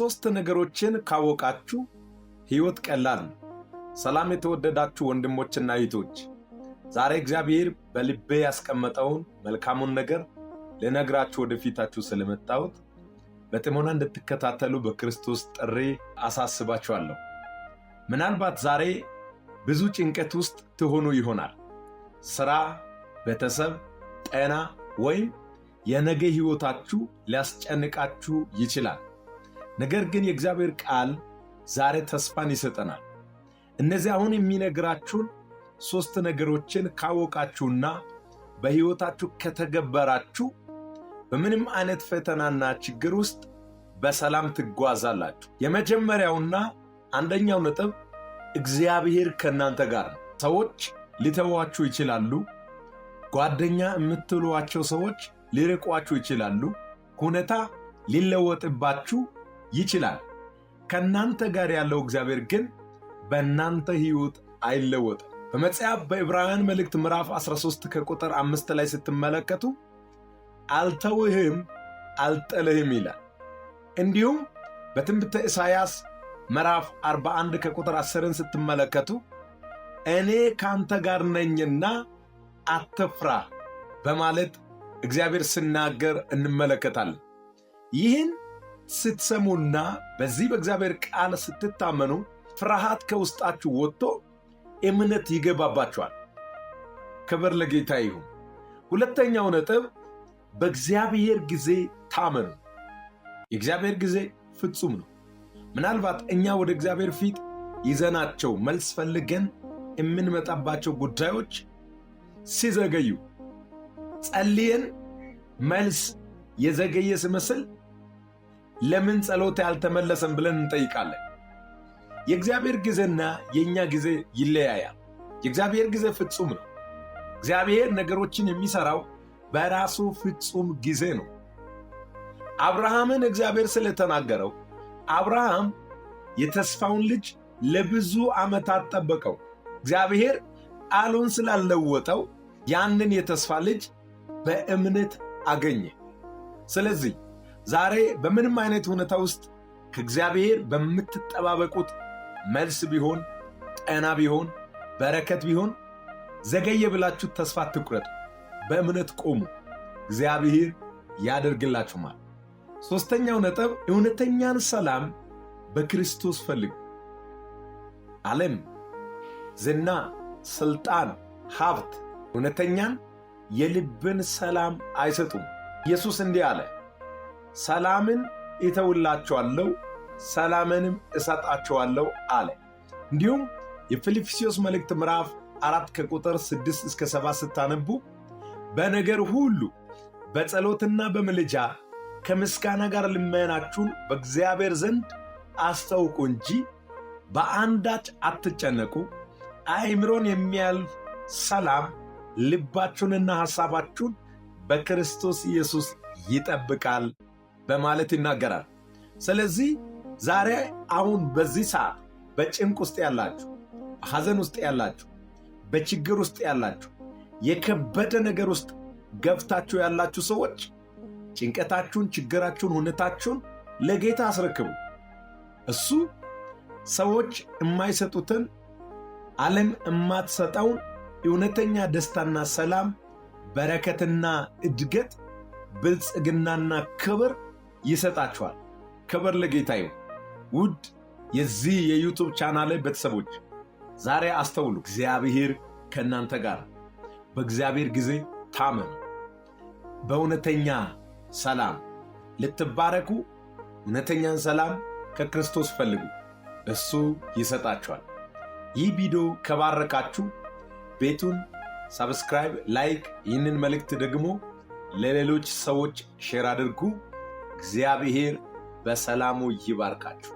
ሶስት ነገሮችን ካወቃችሁ ሕይወት ቀላል ነው። ሰላም የተወደዳችሁ ወንድሞችና እህቶች፣ ዛሬ እግዚአብሔር በልቤ ያስቀመጠውን መልካሙን ነገር ልነግራችሁ ወደፊታችሁ ስለመጣሁት በጥሞና እንድትከታተሉ በክርስቶስ ጥሪ አሳስባችኋለሁ። ምናልባት ዛሬ ብዙ ጭንቀት ውስጥ ትሆኑ ይሆናል። ሥራ፣ ቤተሰብ፣ ጤና ወይም የነገ ሕይወታችሁ ሊያስጨንቃችሁ ይችላል። ነገር ግን የእግዚአብሔር ቃል ዛሬ ተስፋን ይሰጠናል። እነዚህ አሁን የሚነግራችሁን ሶስት ነገሮችን ካወቃችሁና በሕይወታችሁ ከተገበራችሁ በምንም አይነት ፈተናና ችግር ውስጥ በሰላም ትጓዛላችሁ። የመጀመሪያውና አንደኛው ነጥብ እግዚአብሔር ከእናንተ ጋር ነው። ሰዎች ሊተዋችሁ ይችላሉ። ጓደኛ የምትሏቸው ሰዎች ሊርቋችሁ ይችላሉ። ሁኔታ ሊለወጥባችሁ ይችላል። ከእናንተ ጋር ያለው እግዚአብሔር ግን በእናንተ ሕይወት አይለወጥም። በመጽሐፍ በዕብራውያን መልእክት ምዕራፍ 13 ከቁጥር 5 ላይ ስትመለከቱ አልተውህም አልጥልህም ይላል። እንዲሁም በትንቢተ ኢሳይያስ ምዕራፍ 41 ከቁጥር 10 ስትመለከቱ እኔ ካንተ ጋር ነኝና አትፍራ በማለት እግዚአብሔር ሲናገር እንመለከታለን። ይህን ስትሰሙና በዚህ በእግዚአብሔር ቃል ስትታመኑ ፍርሃት ከውስጣችሁ ወጥቶ እምነት ይገባባችኋል። ክብር ለጌታ ይሁን። ሁለተኛው ነጥብ በእግዚአብሔር ጊዜ ታመኑ። የእግዚአብሔር ጊዜ ፍጹም ነው። ምናልባት እኛ ወደ እግዚአብሔር ፊት ይዘናቸው መልስ ፈልገን የምንመጣባቸው ጉዳዮች ሲዘገዩ ጸልየን መልስ የዘገየ ሲመስል ለምን ጸሎት ያልተመለሰም ብለን እንጠይቃለን። የእግዚአብሔር ጊዜና የእኛ ጊዜ ይለያያል። የእግዚአብሔር ጊዜ ፍጹም ነው። እግዚአብሔር ነገሮችን የሚሠራው በራሱ ፍጹም ጊዜ ነው። አብርሃምን እግዚአብሔር ስለተናገረው አብርሃም የተስፋውን ልጅ ለብዙ ዓመታት ጠበቀው። እግዚአብሔር ቃሉን ስላለወጠው ያንን የተስፋ ልጅ በእምነት አገኘ። ስለዚህ ዛሬ በምንም አይነት ሁኔታ ውስጥ ከእግዚአብሔር በምትጠባበቁት መልስ ቢሆን፣ ጤና ቢሆን፣ በረከት ቢሆን ዘገየ ብላችሁ ተስፋ አትቁረጡ። በእምነት ቆሙ። እግዚአብሔር ያደርግላችኋል። ሦስተኛው ነጥብ እውነተኛን ሰላም በክርስቶስ ፈልጉ። ዓለም፣ ዝና፣ ሥልጣን፣ ሀብት እውነተኛን የልብን ሰላም አይሰጡም። ኢየሱስ እንዲህ አለ፣ ሰላምን እተውላችኋለሁ፣ ሰላምንም እሰጣችኋለሁ አለ። እንዲሁም የፊልጵስዩስ መልእክት ምዕራፍ 4 ከቁጥር 6 እስከ 7 ስታነቡ በነገር ሁሉ በጸሎትና በምልጃ ከምስጋና ጋር ልመናችሁን በእግዚአብሔር ዘንድ አስታውቁ እንጂ በአንዳች አትጨነቁ፣ አእምሮን የሚያልፍ ሰላም ልባችሁንና ሐሳባችሁን በክርስቶስ ኢየሱስ ይጠብቃል በማለት ይናገራል። ስለዚህ ዛሬ አሁን በዚህ ሰዓት በጭንቅ ውስጥ ያላችሁ፣ በሐዘን ውስጥ ያላችሁ፣ በችግር ውስጥ ያላችሁ፣ የከበደ ነገር ውስጥ ገብታችሁ ያላችሁ ሰዎች ጭንቀታችሁን፣ ችግራችሁን፣ ሁኔታችሁን ለጌታ አስረክቡ። እሱ ሰዎች የማይሰጡትን ዓለም የማትሰጠውን እውነተኛ ደስታና ሰላም፣ በረከትና እድገት፣ ብልጽግናና ክብር ይሰጣችኋል። ክብር ለጌታ ይሁን። ውድ የዚህ የዩቱብ ቻናል ቤተሰቦች ዛሬ አስተውሉ። እግዚአብሔር ከእናንተ ጋር። በእግዚአብሔር ጊዜ ታመኑ። በእውነተኛ ሰላም ልትባረኩ እውነተኛን ሰላም ከክርስቶስ ፈልጉ፣ እሱ ይሰጣችኋል። ይህ ቪዲዮ ከባረካችሁ ቤቱን ሰብስክራይብ፣ ላይክ፣ ይህንን መልእክት ደግሞ ለሌሎች ሰዎች ሼር አድርጉ። እግዚአብሔር በሰላሙ ይባርካችሁ።